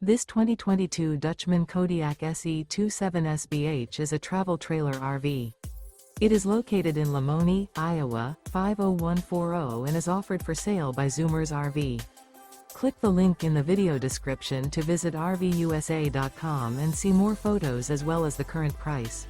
This 2022 Dutchmen Kodiak SE 27SBH is a travel trailer RV. It is located in Lamoni, Iowa, 50140 and is offered for sale by Zoomers RV. Click the link in the video description to visit RVUSA.com and see more photos as well as the current price.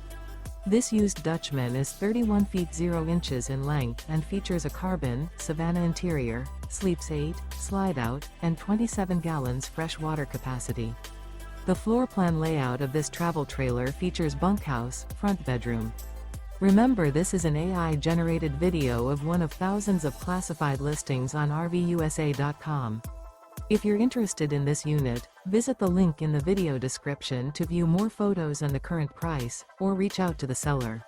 This used Dutchman is 31 feet 0 inches in length and features a carbon, Savannah interior, sleeps 8, slide-out, and 27 gallons fresh water capacity. The floor plan layout of this travel trailer features bunkhouse, front bedroom. Remember, this is an AI-generated video of one of thousands of classified listings on RVUSA.com. If you're interested in this unit, visit the link in the video description to view more photos and the current price, or reach out to the seller.